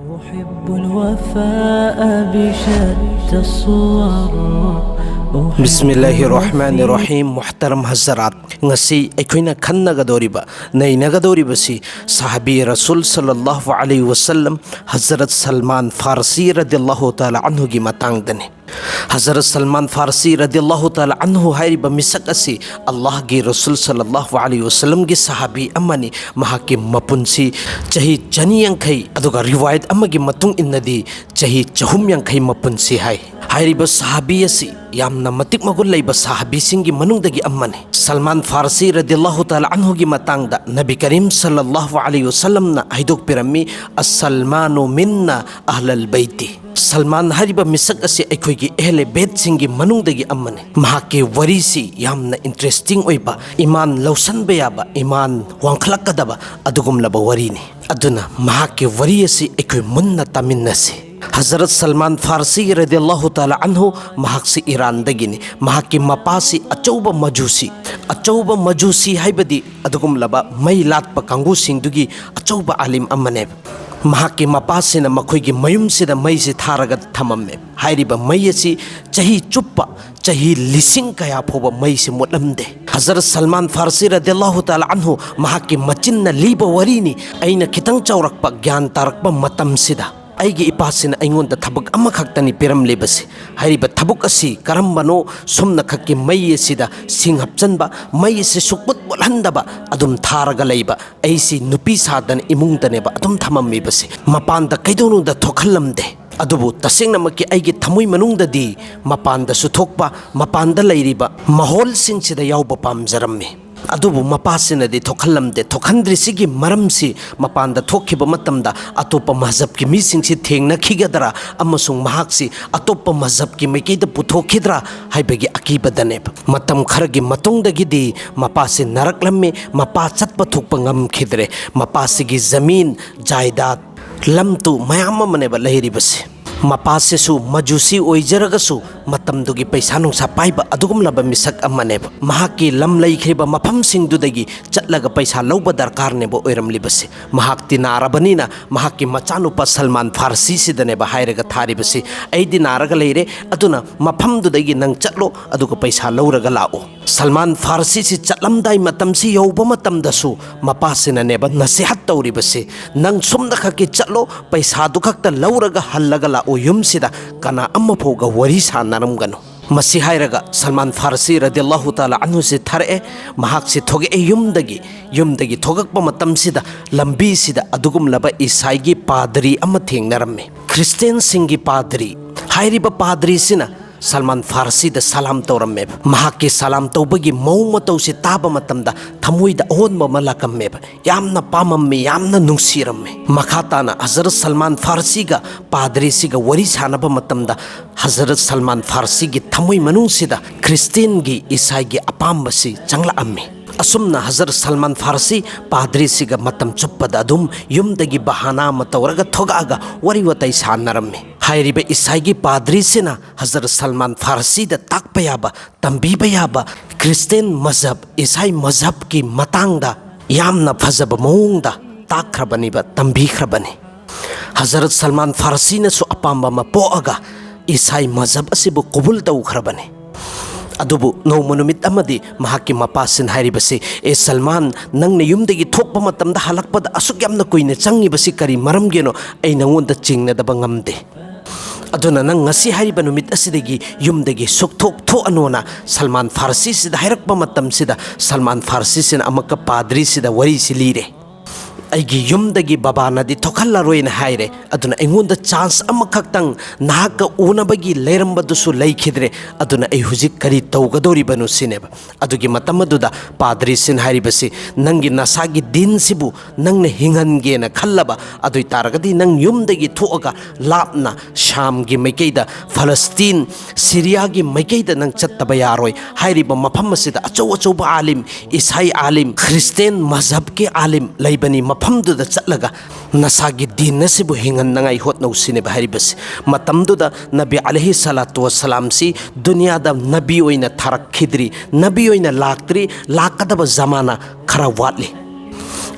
أحب الوفاء بشتى الصور बिस्मिल्लाहिर्रहमानिर्रहीम मुहतरम हज़रात ngasi aikoina khannagadoriba nainagadoribasi sahabi rasul sallallahu alaihi wasallam Hazrat Salman Farsi radhiyallahu ta'ala anhu gi matangdani Hazrat Salman Farsi radhiyallahu ta'ala anhu hairiba misak asi Allah gi Rasul sallallahu alaihi wasallam gi sahabi amani mahaki mapunsi chahi chaniyankai aduga riwayat amagi matung innadi chahi chahumyankai mapunsi hai hairiba sahabi asi yamna matik magul laiba sahabi singi manungdagi ammani Salman Farsi radhiyallahu ta'ala anhu gi matangda Nabi Karim sallallahu alaihi wasallam na haidok pirami as-salmanu minna ahlal baiti Salman hariba misak asi aikoigi ehle bet singi manungdagi ammani mahake warisi yamna interesting oiba iman lausan bayaba iman wangkhlakadaba adugum laba warini aduna mahake wari asi aikoi munna taminnasi Hazrat Salman Farsi radhiyallahu ta'ala anhu mahaksi Iran dagini mahaki mapasi achauba majusi haibadi adugum laba mai latpa kangu singdugi achauba alim amane mahaki mapasi na makoigi mayum sida mai si tharaga thamamme hairiba mai asi chahi chuppa chahi lising kaya phoba mai si mutlamde Hazrat Salman Farsi radhiyallahu ta'ala anhu mahaki machinna liba warini aina kitang chaurakpa gyan tarakpa matam sida aigi ipasina aingonda thabuk amakhaktani piram lebasi hairiba thabuk asi karambano somna khakki mai asida sing hapchanba mai se sukput bolhandaba adum tharaga leiba aisi nupi sadan imungdaneba adum thamammi basi mapanda kaidonunda thokhallamde adubu tasengna makki aigi thamui manungdadi mapanda su thokpa mapanda leiriba mahol singsida yauba pamjarammi adubu mapasina di thokhallamde thokhandri sigi maramsi mapanda thokhiba matamda atopa mazhab ki mising si thengna khigadara amasung mahaksi atopa mazhab ki maikeida puthokhidra haibagi akibadane matam kharagi matungdagi di mapasi naraklamme mapa chatpa thokpa ngam khidre mapasi gi zamin jaidat lamtu mayama maneba lahiribasi mapasisu majusi oijaragasu matamdugi paisa nungsa paiba adugum laba misak amaneba mahaki lam laikhriba mafam singdudagi chatlaga paisa lauba darkar nebo oiramlibasi mahakti narabanina mahaki machanupa Salman Farsi sidaneba hairaga tharibasi aidi naraga leire aduna mafamdudagi nang chatlo aduga paisa lauraga lao Salman Farsi si chatlamdai matamsi yauba matamdasu mapasina neba nasihat tauribasi nang sumda khaki chatlo paisa du khakta lauraga hallaga lao yumsida kana amma phoga wari sanaramganu masi hairaga Salman Farsi radhiyallahu ta'ala anhu se thare mahak se thoge yumdagi thogakpa matamsida lambi sida adugum laba isaigi padri amma thengnaramme Christian singi padri hairiba padri sina Salman Farsi da salam tawramme mahaki salam tawbagi mauma tawsi taba matamda thamuida ahonba malakamme yamna pamamme yamna nungsiramme makhatana Hazrat Salman Farsi ga padri siga wari sanaba matamda Hazrat Salman Farsi gi thamui manungsida Christian gi Isai gi apambasi changla amme asumna Hazrat Salman Farsi padri siga matam chuppada adum yumdagi bahana matawraga thogaga wari watai sanaramme hairiba isaigi padri sina Hazrat Salman Farsi da takpayaba tambibayaba Christian mazhab isai mazhab ki matangda yamna phajaba maungda takrabaniba tambikhrabani Hazrat Salman Farsi na su apamba ma poaga isai mazhab asibu qabul tawkhrabani adubu no monumit amadi mahaki mapasin hairibasi e Salman nang ne yumdagi thokpa matamda halakpada asuk yamna koine changibasi kari maramgeno ai nangonda chingna daba ngamde aduna nang ngasi hariba numit asidagi yumdagi sukthok tho anona Salman Farsi sida hairakpa matam sida Salman Farsi sin amaka padri sida wari silire aigi yumdagi babana di thokhalla roina haire aduna engonda chance amakhaktang nahaka unabagi leirambadu laikhidre aduna ai hujik kari tawgadori banu sineba adugi matamaduda padri sin hairibasi nangi nasagi din sibu nangne hingange na khallaba adui taragadi nang yumdagi thoaga lapna sham gi maikeida Palestine Syria gi maikeida nang chattaba yaroi hairiba mafam asida achauba alim Isai alim Christian mazhab ki alim laibani famduda chatlaga nasagi din nasibu hingan nangai hotnau sineba haribas matamduda Nabi alaihi salatu wassalam si dunya da nabi oina tharak khidri nabi oina laktri lakadaba zamana khara watli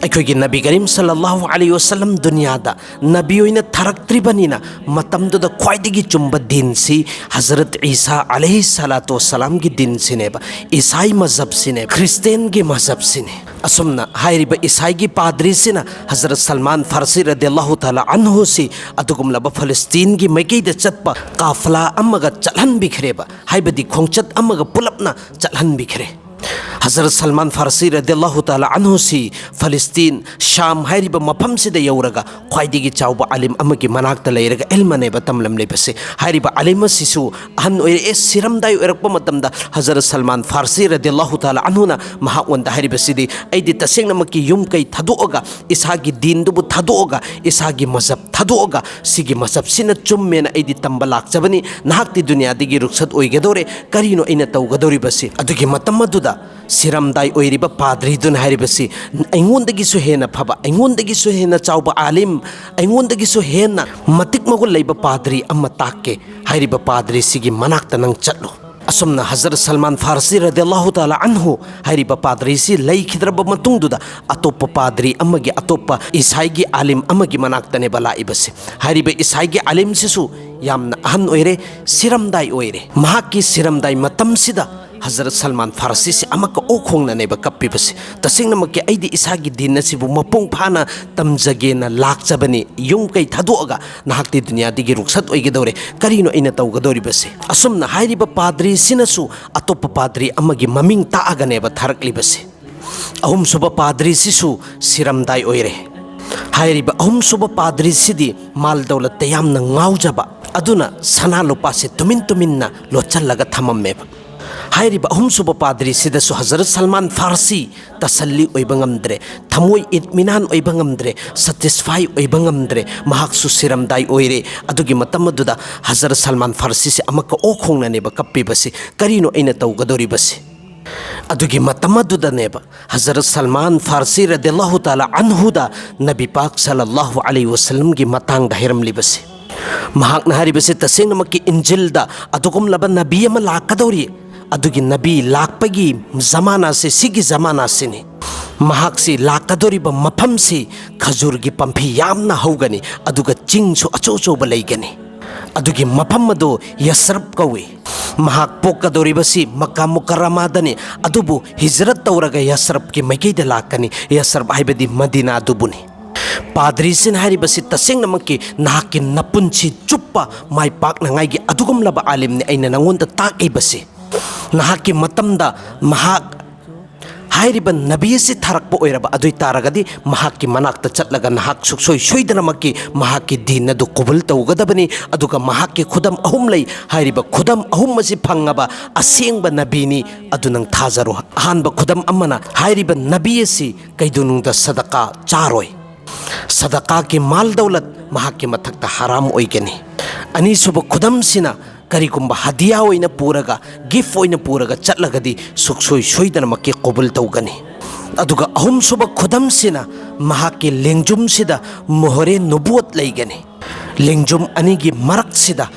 ꯑꯩꯈꯣꯏꯒꯤ ꯅꯕꯤ ꯀꯔꯤꯝ ꯁꯜꯂꯜꯂꯥꯍु ꯑꯂꯩꯍꯤ ꯋꯁꯜꯂꯝ ꯗꯨꯅꯤꯌꯥꯗ ꯅꯕꯤ ꯑꯣꯏꯅ ꯊꯥꯔꯛꯇ꯭ꯔꯤꯕꯅꯤꯅ ꯃꯇꯝꯗꯨꯗ ꯈ꯭ꯋꯥꯏꯗꯒꯤ ꯆꯨꯝꯕ ꯗꯤꯟꯁꯤ ꯍꯖꯔꯠ ꯏꯁꯥ ꯑꯂꯩꯍꯤ ꯁꯂꯥꯇꯨ ꯋꯁꯁꯂꯥꯝꯒꯤ ꯗꯤꯟꯁꯤꯅꯦꯕ, ꯏꯁꯥꯏ ꯃꯖꯍꯕꯁꯤꯅꯦꯕ, ꯈ꯭ꯔꯤꯁꯇꯦꯟꯒꯤ ꯃꯖꯍꯕꯁꯤꯅꯦ꯫ ꯑꯁꯨꯝꯅ ꯍꯥꯏꯔꯤꯕ ꯏꯁꯥꯏꯒꯤ ꯄꯥꯗ꯭ꯔꯤꯁꯤꯅ ꯍꯖꯔꯠ ꯁꯜꯃꯥꯟ ꯐꯥꯔꯁꯤ ꯔꯗꯤꯌꯜꯂꯥꯍു ꯇꯥꯂꯥ ꯑꯟꯍꯨꯁꯤ ꯑꯗꯨꯒꯨꯝꯂꯕ ꯐꯂꯁꯇꯤꯟꯒꯤ ꯃꯥꯏꯀꯩꯗ ꯆꯠꯄ ꯀꯥꯐꯂꯥ ꯑꯃꯒ ꯆꯠꯍꯟꯕꯤꯈ꯭ꯔꯦꯕ, ꯍꯥꯏꯕꯗꯤ ꯈꯣꯡꯆꯠ ꯑꯃꯒ ꯄꯨꯂꯞꯅ ꯆꯠꯍꯟꯕꯤꯈ꯭ꯔꯦ꯫ हजरत सलमान फारसी रदियल्लाहु ताला अन्हुसी फलिस्तीन शाम हाइरिबा मफमसिदा यौरगा ख्वाइदिगी चाउबा आलिम अमगी मनाक्ता लैरगा इल्मनेबा तमलम लेबसे हाइरिबा आलिम सिसु अहन ओइरे ए सिरमदाइ ओइरकपा मतमदा हजरत सलमान फारसी रदियल्लाहु ताला अन्हुना महावंदा हाइरिबसिदी ऐदि तसेंगनमकी युम कै थादोअगा इसागी दीनदुबु थादोअगा इसागी मजहब थादोअगा सिगी मजहब सिना चुम्मेना ऐदि तंबा लाक्चबनी नाहक्ति दुनियादिगी रुखसत ओइगदोरे करिनो ऐना तौगदोरिबसि अदुगी मतम अदुदा सिरमदाइ ओइरिबा पाद्रीदुन हाइरिबसि ऐंगोंदगिसु हेना फबा ऐंगोंदगिसु हेना चाउबा आलिम ऐंगोंदगिसु हेना मतिक मगुल लैबा पाद्री अम्मा ताके हाइरिबा पाद्री सिगी मनाक्ता नंग चट्लो। असुमना हजरत सलमान फारसी रदियल्लाहु ताला अन्हु हाइरिबा पाद्री सि लैखिद्रबा मतुंगदुदा अतोप्पा पाद्री अम्मगी अतोप्पा ईसाईगी आलिम अम्मगी मनाक्तने बलाइबसि हाइरिबा ईसाईगी आलिम सिसु यामना अहन ओइरे सिरमदाइ ओइरे महाकी सिरमदाइ मतमसिदा हजरत सलमान फारसी से अमक ओखोंगनेब कप्पीबसे तसेंगनमके ऐदि इसागी दिन असिबु मपुंग फाना तमजगेना लाक्चबनी युम कै थादोअगा नाहक्ति दुनियादिगी रुखसत ओइगदोरे करिनो ऐना तौगदोरिबसे असुमना हाइरिबा पाद्री सिनसु अतोप्पा पाद्री अमगी ममिंग ताअगनेब थारकलिबसे अहुमसुबा पाद्री सिसु सिरमदाइ ओइरे हाइरिबा अहुमसुबा पाद्री सिदी माल दौलत यामना ngaujaba aduna sana lupa se tumin tuminna lochallага thamammeब हाइरिबा अहुमसुबा पाद्री सिदसु हजरत सलमान फारसी तसल्ली ओइबंगमद्रे थमोय इत्मिनान ओइबंगमद्रे सैटिस्फाई ओइबंगमद्रे महाक्सु सिरमदाइ ओइरे अदुगी मतमदुदा हजरत सलमान फारसी से अमक ओखोंगनेब कप्पीबसि करिनो ऐना तौगदोरिबसि अदुगी मतमदुदनेब हजरत सलमान फारसी रदियल्लाहु ताला अन्हुदा नबी पाक सल्लल्लाहु अलैहि वसल्लम गी मतांग हाइरमलिबसि महाक्ना हारिबसि तसेंगनमकी इंजिलदा अदुगुमलबा नबी अमा लाक्कदौरि अदुगी नबी लाक्पगी जमाना से सिगी जमाना सिनी महाक्सी लाक्कदोरिबा मफमसी खजूरगी पंफी यामना हौगनी अदुगा चिंगसु अचौचौबा लैगनी अदुगी मफम अदु यसरब कौवे महाक पोक्कदोरिबसि मक्का मुकर्रमादनी अदुबु हिजरत तौरगा यसरब की मैकैदा लाक्कनी यसरब हाइबदी मदीना अदुबुनी पाद्री सिन हाइरिबसि तसेंगनमकी नाहक्की नपुंसी चुप्पा माइ पाक्नंगाइगी अदुगुमलबा आलिमने ऐना नंगोंदा ताकैबसि नाहक्की मतमदा महाक हाइरिबा नबी से थारकपा ओइरबा अदुइ तारगदी महाक्की मनाक्ता चटलगा नाहक सुक्सोय सोइदनमकी महाक्की दीन अदु कबूल तौगदबनी अदुगा महाक्की खुदम अहुम लै हाइरिबा खुदम अहुम मसि फंगबा असेंगबा नबीनी अदु नंग थाजरो अहानबा खुदम अमना हाइरिबा नबी असि कैदुनुंगदा सदका चारोय सदका की माल दौलत महाक्की मथक्ता हराम ओइगनी अनीसुबा खुदम सिना करिगुम्बा हदिया ओइना पूरगा गिफ्ट ओइना पूरगा चटलगदी सुक्सोय सोइदनमकी कबूल तौगनी अदुगा अहुमसुबा खुदम सिना महाक्की लेंजुम सिदा मोहरे नुबुवत लैगनी लेंजुम अनिगी मरक सिदा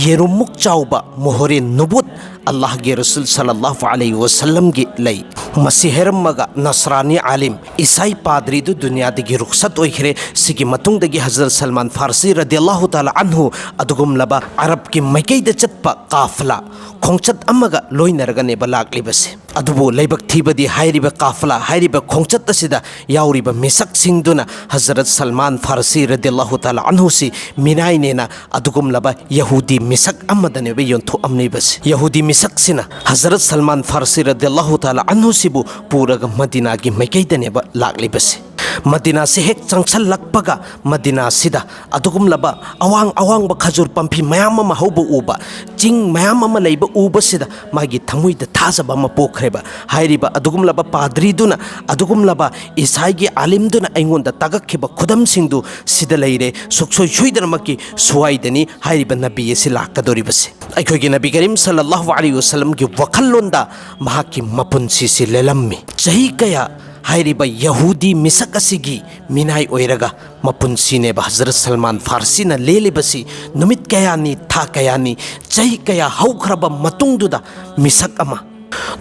येरुमुक चाउबा मोहरे नुबुत अल्लाह के रसूल सल्लल्लाहु अलैहि वसल्लम की लई मसीहरमगा नसरानी आलिम ईसाई पाद्री दु दुनियादगी रुखसत ओइखरे सिगी मतुंगदगी हजरत सलमान फारसी रदियल्लाहु ताला अन्हु अदुगुमलबा अरब की मैकैदा चटपा काफला खोंचत अमगा लोइनरगने बलाक्लिबसे अदुबु लैबक थीबदी हाइरिबा काफला हाइरिबा खोंचत असिदा याउरिबा मिसक सिंगदुना हजरत सलमान फारसी रदियल्लाहु ताला अन्हु सि मिनाइनेना अदुगुमलबा यहूदी मिसक अमदनेबे योंथो अमनेबसे यहूदी मिसक सिना हजरत सलमान फारसी रदियल्लाहु ताला अन्हु सिबु पूरगा मदीना की मैकैदनेबा लाक्लिबसे मदीना से हेक चंगसल लकपगा मदीना सिदा अदुगुमलबा अवांग अवांग खजूर पंफी मयाम अमा हौबु उबा चिंग मयाम अमा लैबा उबा सिदा मागी थमुइदा थाजबा अमा पोखरेबा हाइरिबा अदुगुमलबा पाद्रीदुना अदुगुमलबा ईसाईगी आलिमदुना ऐंगोंदा तागखिबा खुदम सिंगदु सिदा लैरे सुक्सोय सोइदनमकी सुवाइदनी हाइरिबा नबी एसि लाक्कदोरिबसे अखोइगी नबी करीम सल्लल्लाहु अलैहि वसल्लम की वखल्लोंदा महाकी मपुंसी से लेलम्मी चही कया हाइरिबा यहूदी मिसक असिगी मिनाई ओइरगा मपुंसीने हजरत सलमान फारसी न लेलिबसी नुमित कयानी था कयानी चही कया हौखरबा मतुंगदुदा मिसक अमा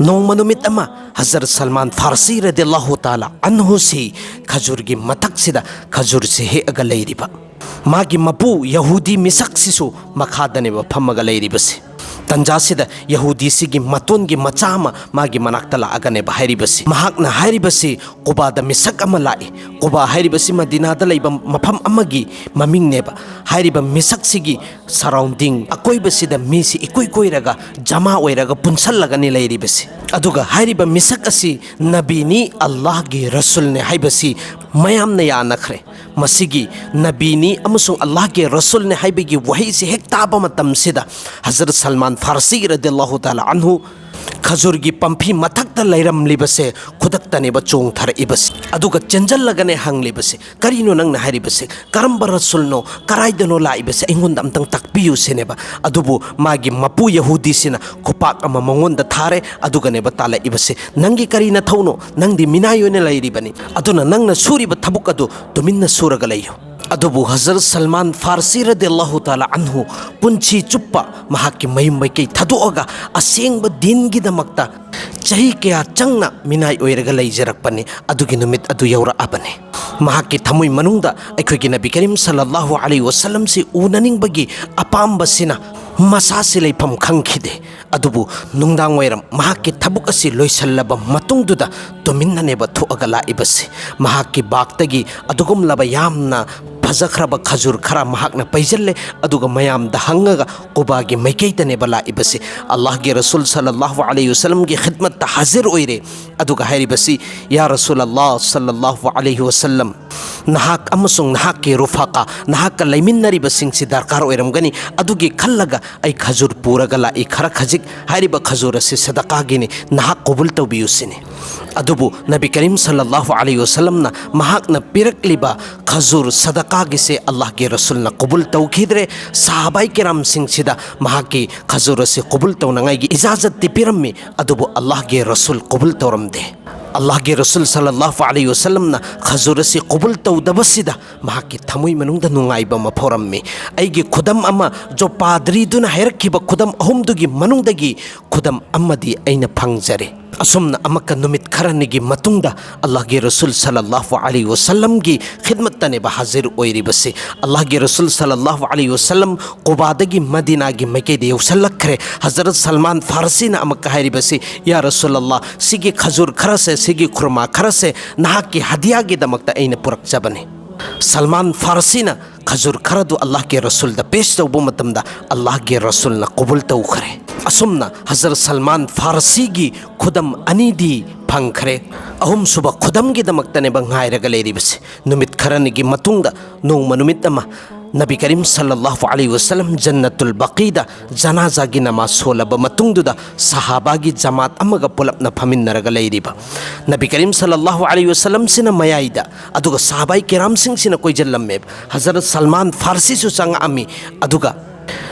नोंमा नुमित अमा हजरत सलमान फारसी रदियल्लाहु ताला अन्हु से खजूर की मतक सिदा खजूर से हे अगा लेरिबा मागी मपू यहूदी मिसक सिसु मखादने फमगा लेरिबसे तंजासिदा यहूदी सिगी मतोन की मचामा मागी मनाक्तला अगने बहारिबसी महाकना हारिबसी कुबादा मिसक अमा लाई कुबा हारिबसी मदीनादा लैबा मफम अमगी ममिंग नेबा हारिबा मिसक सिगी सराउंडिंग अकोइबसीदा मीसी इकोइ कोइरगा जमा ओइरगा पुनसलगनि लैरिबसी अदुगा हारिबा मिसक असि नबीनी अल्लाह गी रसूल ने हाइबसी मयाम ने यानखरे मसिगी नबीनी अमसुंग अल्लाह के रसूल ने हाइबगी वही से हेक ताबा मतम सिदा हजरत सलमान फारसी रदियल्लाहु ताला अन्हु खजूर की पंफी मथक लेरमलीबसे खुदक्तनेब चोंथरइबस अदुगा चेंजल्लगने हंगलिबसे करिनो नंगना हारिबसे करंब रसूलनो कराइदनो लाइबसे अइंगोंदा अमतंग तकपियु सेनेबा अदुबु मागी मपु यहूदी सिना खुपाक अमा मंगोंदा थारे अदुगनेब तालाइबसे नंगी करिना थौनो नंगदी मिनायोने लैरिबनी अदुना नंगना सूरिबा थबुक अदु तुमिन्ना सूरगा लैयो अदुबु हजरत सलमान फारसी रदियल्लाहु ताला अन्हु पुंची चुप्पा महाकी मयुम मैके थदोअगा असेंग दिन की दमकता चही क्या चंगना मिनाई ओइरगा लैजरकपने अदुगी नुमित अदु यौरअबने महाकी थमुई मनुंगदा अखोगी नबी करीम सल्लल्लाहु अलैहि वसल्लम से उननिंगबगी अपाम्बसिना मसासे लैफम खंखिदे अदुबु नुंगदांग वैरम महाकी थबुक असि लोइसल्लबा मतुंगदुदा तुमिन्ननेबा थोअगा लाइबसे महाकी बागतगी अदुगुमलबा यामना फजखरब खजूर खरा महाकना पैजल्ले अदुगा मयामदा हंगगा कुबागी मैकेतनेबा लाइबसे अल्लाह के रसूल सल्लल्लाहु अलैहि वसल्लम की खिदमत हाजिर ओइरे अदुगा हारिबसी या रसूल अल्लाह सल्लल्लाहु अलैहि वसल्लम नहाक अमसुंग नहाक के रुफाका नहाक का लैमिन्नरिबा सिंगसी दरकार ओइरमगनी अदुगी खल्लगा ऐ खजूर पूरगा लाई खरा खजिक हारिबा खजूर से सदकागिनी नहाक कबूल तौबियुसिनी अदुबु नबी करीम सल्लल्लाहु अलैहि वसल्लम ना महाकना पिरकलिबा खजूर सदकागी से अल्लाह के रसूल ना कबूल तौखिद्रे सहाबाई किराम सिंगसिदा महाकी खजूर से कबूल तौनंगाई इजाजत तिपिरम्मी अदुबु अल्लाह के रसूल कबूल तौरमदे अल्लाह के रसूल सल्लल्लाहु अलैहि वसल्लम ना खजूर से कबूल तौदबसिदा महाकी थमुई मनुंगदा नुंगाइबा मफोरम्मी ऐगी खुदम अमा जो पादरी दुना हैरखिबा खुदम अहुमदुगी मनुंगदगी खुदम अम्मदी ऐना फंगजरे असुमना अमक्का नुमित खरनिगी मतुंगदा अल्लाह के रसूल सल्लल्लाहु अलैहि वसल्लम की खिदमत तनेबा हाजिर ओइरिबसे अल्लाह के रसूल सल्लल्लाहु अलैहि वसल्लम कुबादगी मदीना की मैकेदे यौसल्लखरे हजरत सलमान फारसी ना अमक्का हारिबसे या रसूल अल्लाह सिगी खजूर खरसे सिगी खुरमा खरसे नहाकी हदिया की दमकता ऐना पुरकजबने सलमान फारसी ना खजूर खरदु अल्लाह के रसूल दा पेश तौबु मतमदा अल्लाह के रसूल ना कबूल तौखरे असुमना हजरत सलमान फारसी की खुदम अनीदी फंखरे अहुम सुबह खुदम की दमकतने बंगायरगा लेरिबसे नुमित खरनिगी मतुंगदा नोंमा नुमित अमा नबी करीम सल्लल्लाहु अलैहि वसल्लम जन्नतुल बकीदा जनाजा की नमाज सोलब मतुंगदुदा सहाबा की जमात अमगा पुलपना फमिन्नरगा लैरिबा नबी करीम सल्लल्लाहु अलैहि वसल्लम सिना मयाइदा अदुगा सहाबाई किराम सिंग सिना कोई जल्लम हजरत सलमान फारसी सु संग अमी अदुगा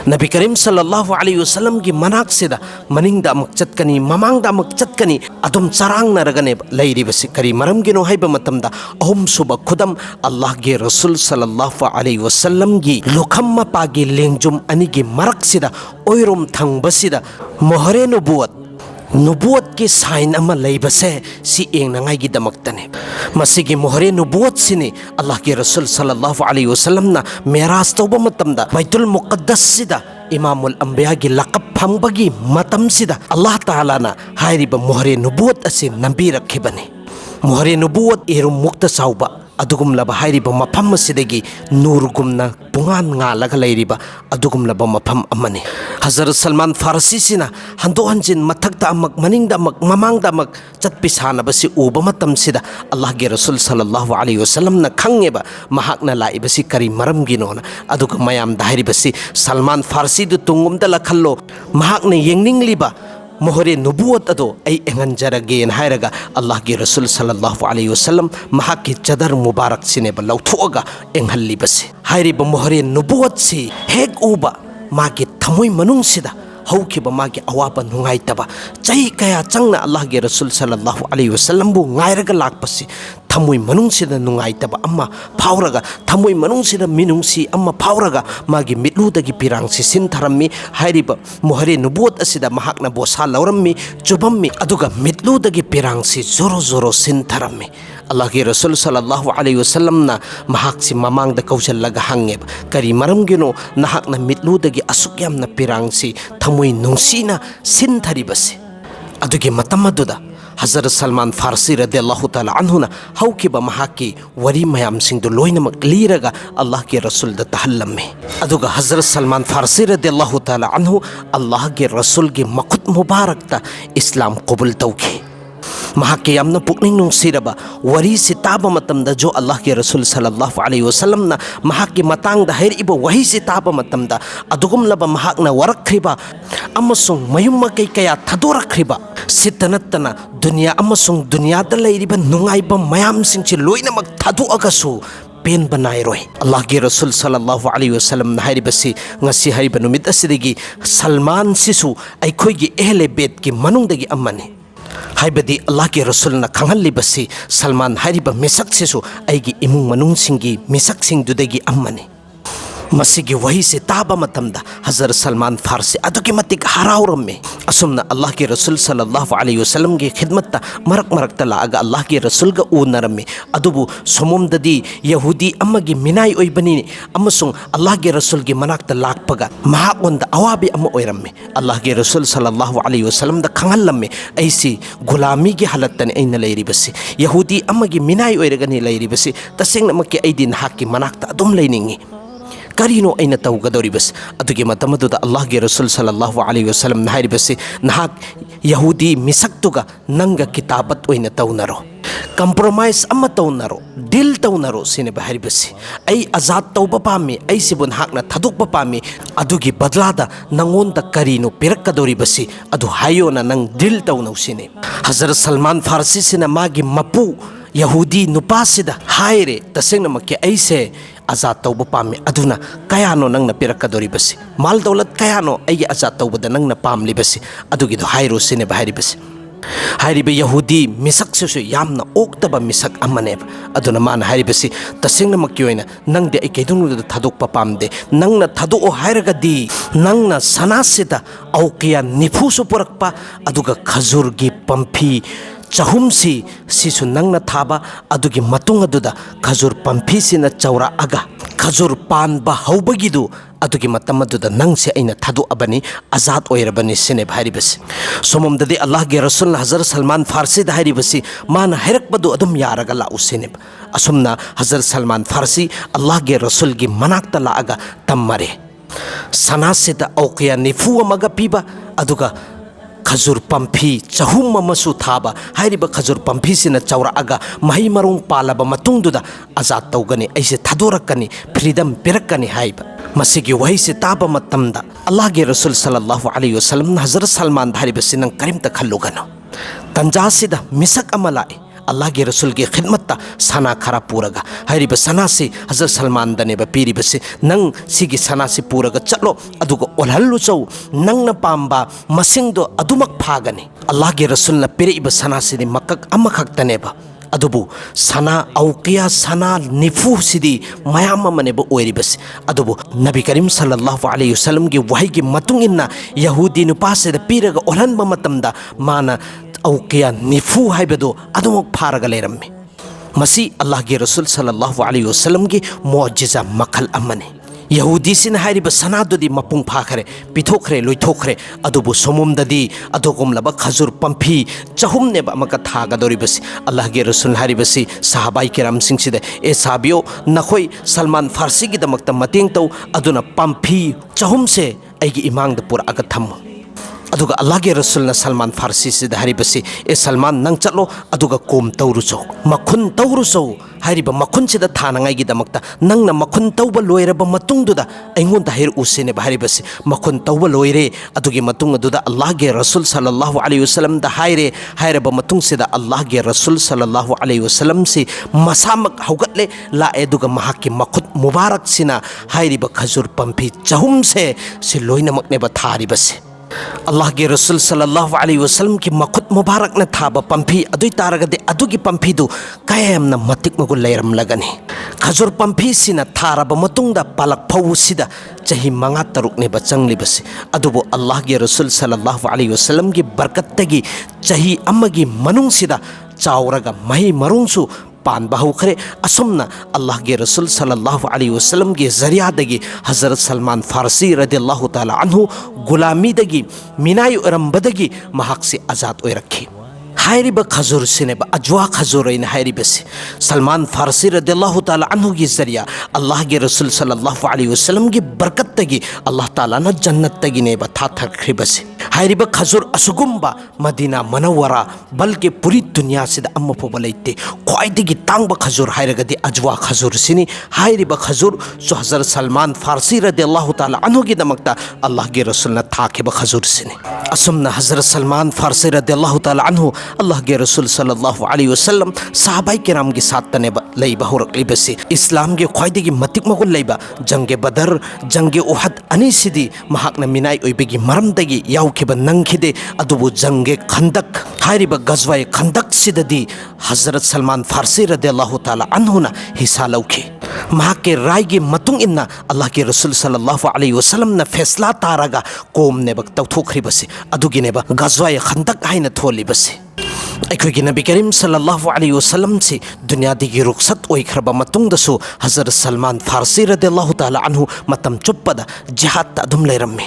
नबी करीम सल्लल्लाहु अलैहि वसल्लम की मनाक सिदा मनिंगदा अमक चतकनी ममांगदा अमक चतकनी अदुम चरांग नरगने लैरिबसे करी मरमगिनो हाइबा मतमदा अहुम सुबह खुदम अल्लाह के रसूल सल्लल्लाहु अलैहि वसल्लम की लोखम्मा पागी लेंजुम अनि की मरक सिदा ओइरुम थंगबसिदा मोहरे नुबुवत के साइन अमा लैबसे सी एंगनांगाई की दमकतने मसिगी मोहरे नुबुवत सिने अल्लाह के रसूल सल्लल्लाहु अलैहि वसल्लम ना मेराज तौबा मतमदा बैतुल मुक़द्दस सिदा इमामुल अंबिया की लक़ब फंगबगी मतम सिदा अल्लाह ताला ना हारिबा मोहरे नुबुवत असे नबी रखिबने मोहरे नुबुवत एरुम मुक्त साउबा अदुगुमलबा हारिबा मफम सिदगी नूरगुमना पुंगान ngalaka laiриba adugumlaba mafam amani हजरत सलमान फारसी सिना हंदो हंजिन मथक्ता अमक मनिंगदा अमक ममांगदा अमक चतपि सानबसि उबा मतम सिदा अल्लाह के रसूल सल्लल्लाहु अलैहि वसल्लम ना खंगेबा महाकना लाइबसि करी मरमगिनोना अदुग मयाम दाहिरिबसि सलमान फारसी दु तुंगुमदा लखल्लो महाकना येंगनिंगलिबा मोहरे नुबुवत अदो ऐ एंगंजरगेन हायरगा अल्लाह के रसूल सल्लल्लाहु अलैहि वसल्लम महाकी चदर मुबारक सिनेबा लौथोगा एंगहल्लिबसे हायरिबा मोहरे नुबुवत सि हेक उबा मागे थमोय मनुंग सिदा हौखिबा मागे अवाबा नुंगाइतबा चही कया चंगना अल्लाह के रसूल सल्लल्लाहु अलैहि वसल्लम बु ngairaga lakpasi थमोई मनुंगसिदा नुंगाइतबा अम्मा फावरगा थमोई मनुंगसिदा मिनुंगसी अम्मा फावरगा मागी मिटलुदगी पिरांगसी सिनथरम्मी हाइरिबा मोहरे नुबोत असिदा महाकना बोसा लौरम्मी चुबम्मी अदुगा मिटलुदगी पिरांगसी जोरो जोरो सिनथरम्मी अल्लाह के रसूल सल्लल्लाहु अलैहि वसल्लम ना महाकसी ममांग दा कौशलगा हंगेब करी मरमगिनो नहाकना मिटलुदगी असुक यामना पिरांगसी थमोई नुंसीना सिनथरिबसे अदुगे मतमदुदा हजरत सलमान फारसी रदियल्लाहु ताला अन्हुना हौकिबा महाकी वरी मयाम सिंधु लोइनमक लीरगा अल्लाह के रसूल द तहल्लम्मे अदुगा हजरत सलमान फारसी रदियल्लाहु ताला अन्हु अल्लाह के रसूल के मखुत मुबारक ता इस्लाम कबूल तौखे महाके यामना पुकनिंग नुंगसिरबा वरी से ताबा मतमदा जो अल्लाह के रसूल सल्लल्लाहु अलैहि वसल्लम ना महाके मतांग दा हैरिबा वही से ताबा मतमदा अदुगुम लबा महाकना वरखरिबा अमसुंग मयुम्मा कई कया थदोरखरिबा सितनतना दुनिया अमसुंग दुनियादा लैरिबा नुंगाइबा मयाम सिंगची लोइनमक थदोअगसु पेन बनाइरोय अल्लाह के रसूल सल्लल्लाहु अलैहि वसल्लम हाइरिबसी ngasi hariba numit asidagi Salman Sissu अखोइगी एहले बेत की मनुंगदगी अम्मने हाइबदी अल्लाह के रसूल ना खंगल्लिबसी सलमान हाइरिबा मिसक सिसु आइगी इमुंग मनुंग सिंगी मिसक सिंग दुदगी अम्मने मसीगी वही से ताबा मतमदा हजरत सलमान फारसी अदुके मतिक हराउरम्मे असुमना अल्लाह के रसूल सल्लल्लाहु अलैहि वसल्लम के खिदमत मरक मरक लागा अल्लाह के रसूल गा उनरम्मे अदुबु सोमोमददी यहूदी अम्मगी मिनाई ओइबनी अमसुंग अल्लाह के रसूल के मनाक्ता लाकपगा महाओंदा अवाबी अम्म ओइरम्मे अल्लाह के रसूल सल्लल्लाहु अलैहि वसल्लम दा खंगल्लम्मे ऐसी गुलामी की हालत तने ऐना लैरिबसी यहूदी अम्मगी मिनाई ओइरगनी लैरिबसी तसेंगना मक्के ऐदी नहाकी मनाक्ता अदुम लैनिंगी करीनो ऐना तौगदौरिबस अदुगे मतमदुदा अल्लाह के रसूल सल्लल्लाहु अलैहि वसल्लम हाइरिबसी नहाक यहूदी मिसक्तुगा नंगा किताबत ओइना तौनरो कंप्रोमाइज अम्मा तौनरो डील तौनरो सिने हाइरिबसी ऐ आजाद तौबा पामी ऐ सिबु नहाकना थदुकबा पामी अदुगी बदलादा नंगोंदा करीनो पिरक्कदौरिबसी अदु हायोना नंग डील तौनौ सिने हजरत सलमान फारसी सिना मागी मपू यहूदी नुपासिदा हायरे तसेंगनमके ऐसे आजाद तौबा पामे अदुना कयानो नंगना पिरक्कदौरिबसी माल दौलत कयानो ऐगे आजाद तौबदा नंगना पामलिबसी अदुगिदो हायरो सिने हाइरिबसी हाइरिबे यहूदी मिसक सेसु यामना ओक्तबा मिसक अमनेब अदुना माना हाइरिबसी तसेंगनमके ओइना नंगदे ऐ कैदुंगदो थादोकपा पामदे नंगना थादोओ हायरगदी नंगना सनासिदा औकिया निफुसु पुरकपा अदुगा खजुरगी पंफी चहुमसी सिसु नंगना थाबा अदुगी मतुंग अदुदा खजुर पंफी सिना चौरा अगा खजुर पानबा हौबगिदु अदुगी मतम अदुदा नंगसे ऐना थादु अबनी आजाद ओइरबनी सिने हाइरिबसी सोममददी अल्लाह के रसूल हजरत सलमान फारसी दा हाइरिबसी माना हैरकबदु अदुम यारगा लाउ सिने असुमना हजरत सलमान फारसी अल्लाह के रसूल की मनाक्ता लागा तम्मरे सनासिदा औकिया निफु अमगा पीबा अदुगा खजुर पंफी चहुम मसु थाबा हाइरिबा खजुर पंफी सिना चौरागा मही मरुंग पालबा मतुंगदुदा आजाद तौगनी ऐसे थदोरकनी फ्रीडम पिरकनी हाइबा मसीगी वही से ताबा मतमदा अल्लाह के रसूल सल्लल्लाहु अलैहि वसल्लम हजरत सलमान हाइरिबसी नंग करीमता खल्लुगनो तंजासिदा मिसक अमलाई अल्लाह के रसूल की खिदमत सना खरा पूरगा हाइरिबा सना से हजरत सलमान दनेबा पीरिबसे नंग सिगी सना से पूरगा चलो अदुगा ओलहल्लु चौ नंगना पाम्बा मसिंगदो अदुमक फागनी अल्लाह के रसूल न पिरिबा सना से मकक अमखक्तनेबा अदुबु सना औकिया सना निफु सिदी मयाम मनेबा ओइरिबसे अदुबु नबी करीम सल्लल्लाहु अलैहि वसल्लम की वही की मतुंग इन्ना यहूदी नुपासे पीरगा ओलहनबा मतमदा माना औकिया निफु हाइबदो अदुमक फारगा लेरम्मे मसी अल्लाह के रसूल सल्लल्लाहु अलैहि वसल्लम की मुअज्जिजा मखल अमने यहूदी सिन हाइरिबा सनादुदी मपुंग फाखरे पिथोखरे लोइथोखरे अदुबु सोमोमददी अदोगुमलबा खजुर पंफी चहुमनेबा अमका थागदौरिबसी अल्लाह के रसूल हाइरिबसी सहाबाई किराम सिंगसिदे ए साबियो नखोई सलमान फारसी की दमकता मतेंग तौ अदुना पंफी चहुम से ऐगी इमांग द पुरा अगा थम्मो अदुगा अल्लाह के रसूल न सलमान फारसी से हाइरिबसी ए सलमान नंग चलो अदुगा कोम तौरुचो मखुन तौरुचो हाइरिबा मखुन सिदा थानांगाई की दमकता नंग न मखुन तौबा लोइरबा मतुंगदुदा ऐंगोन दा हेर उसेने हाइरिबसी मखुन तौबा लोइरे अदुगी मतुंग अदुदा अल्लाह के रसूल सल्लल्लाहु अलैहि वसल्लम दा हाइरबा मतुंग सिदा अल्लाह के रसूल सल्लल्लाहु अलैहि वसल्लम से मसामक हौगतले लाए दुगा महाकी मखुत मुबारक सिना हाइरिबा खजुर पंफी चहुम से लोइनमकनेबा थारिबसे अल्लाहगे रसूल सल्लल्लाहु अलैहि वसल्लम की मखुत मुबारक न थाबा पंफी अदुई तारगदे अदुगी पंफीदु कयामना मतिक मगुल लैरमलगनी खजुर पंफी सिना थारबा मतुंगदा पालक फौसिदा चही मंगा तरुक ने बचंगलिबसे अदुबो अल्लाहगे रसूल सल्लल्लाहु अलैहि वसल्लम की बरकतगी चही अम्मगी मनुंगसिदा चावरगा मही मरुंगसु पानबा हौखरे असमना अल्लाहगे रसूल सल्लल्लाहु अलैहि वसल्लम के जरियादगी हजरत सलमान फारसी रदियल्लाहु ताला अन्हु गुलामीदगी मिनाई ओरंबदगी महाकसे आजाद ओइरखी हायरिब खजूर सिनेब अजवा खजूर इन हायरिबसे सलमान फारसी रदियल्लाहु ताला अन्हु की जरिया अल्लाहगे रसूल सल्लल्लाहु अलैहि वसल्लम की बरकतगी अल्लाह ताला न जन्नत तगी नेब थाथरख्रिबसे हायरिब खजूर असुगुम्बा मदीना मनव्वरा बल्कि पूरी दुनिया से अम्मफोब लेते ख्वाइदगी तांगबा खजूर हायरगदी अजवा खजूर सिनी हायरिब खजूर सो हजरत सलमान फारसी रदियल्लाहु ताला अन्हु की दमकता अल्लाहगे रसूल न थाखेब खजूर सिनी असुमना हजरत सलमान फारसी रदियल्लाहु ताला अन्हु अल्लाहगे रसूल सल्लल्लाहु अलैहि वसल्लम साहबाई किराम की साथ तनेब लैबा होरक्लिबसे इस्लाम के ख्वाइदगी मतिक मगुल लैबा जंगे बदर जंगे उहद अनिसिदी महाकना मिनाई ओइबगी मरमदगी याउखिबा नंखिदे अदुबु जंगे खंदक हायरिबा गजवाए खंदक सिददी हजरत सलमान फारसी रदियल्लाहु ताला अन्हुना हिस्सा लौखि महाके राय की मतुंग इन्ना अल्लाह के रसूल सल्लल्लाहु अलैहि वसल्लम न फैसला तारगा कोम नेबक तौथोखरिबसे अदुगिनेबा गजवाए खंदक हाइना थोलिबसे अखोगी नबी करीम सल्लल्लाहु अलैहि वसल्लम से दुनिया दी रुखसत ओइखरबा मतुंगदसु हजरत सलमान फारसी रदियल्लाहु ताला अन्हु मतम चुप्पदा जिहाद अदुम लैरम्मे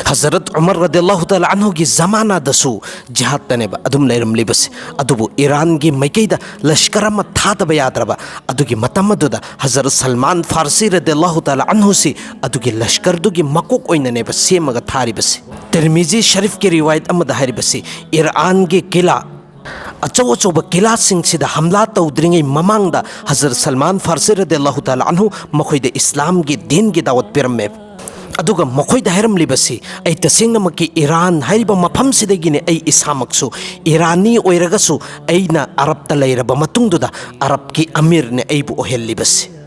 हजरत उमर रदियल्लाहु ताला अन्हु की जमाना दसु जिहाद तनेबा अदुम लैरमलिबसे अदुबु ईरान की मैकैदा लश्कर अमा थादबा याद्रबा अदुगी मतमदुदा हजरत सलमान फारसी रदियल्लाहु ताला अन्हु से अदुगी लश्कर दुगी मकोक ओइननेबा सेमगा थारिबसे तिरमिजी शरीफ की रिवायत अमदा हारिबसे ईरान के किला अचौ अचौब किला सिंह हमला तौद्रिंगै ममांगदा हजरत सलमान फारसी रदियल्लाहु ताला अन्हु मखोइदे इस्लाम की दीन की दावत पिरम्मे अदुगा मखोइदा हैरमलिबसी ऐ तसेंगमकी ईरान हाइरिबा मफमसिदगिने ऐ इसामक्सु ईरानी ओइरगसु ऐना अरबता लैरबा मतुंगदुदा अरब की अमीर ने ऐबु ओहेल्लिबसी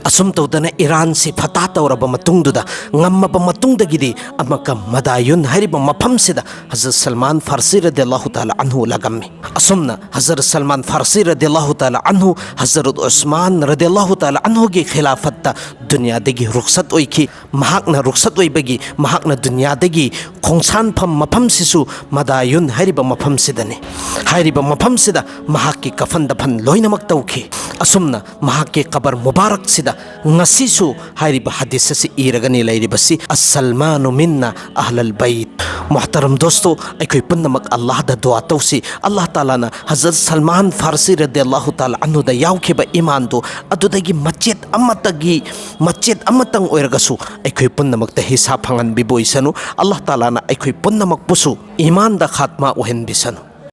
असुम तौदना ईरान से फता तौरबा मतुंगदुदा ngambaba matungdagidi amaka madayun hariba mafamsida हजरत सलमान फारसी रदियल्लाहु ताला अन्हु लगम्मी असुमना हजरत सलमान फारसी रदियल्लाहु ताला अन्हु हजरत उस्मान रदियल्लाहु ताला अन्हु की खिलाफत दुनिया दगी रुखसत ओइखी महाकना रुखसत ओइबगी महाकना दुनिया दगी खोंसान फम मफमसिसु मदायुन हरिबा मफमसिदने हरिबा मफमसिदा महाकी कफन दफन लोइनमक तौखी असुमना महाकी कबर मुबारक सिदा ngasisu hariba hadis se iragani lairibasi as-salmanu minna ahlal bayt muhtaram dosto ekoi punnamak Allah da dua tausi Allah taala na hazrat Salman Farsi radiyallahu taala anhu da yaukhiba iman do adudagi machet amatang oiragasu ekoi punnamak ta hisab phangan biboisanu Allah taala na ekoi punnamak pusu iman da khatma ohen bisanu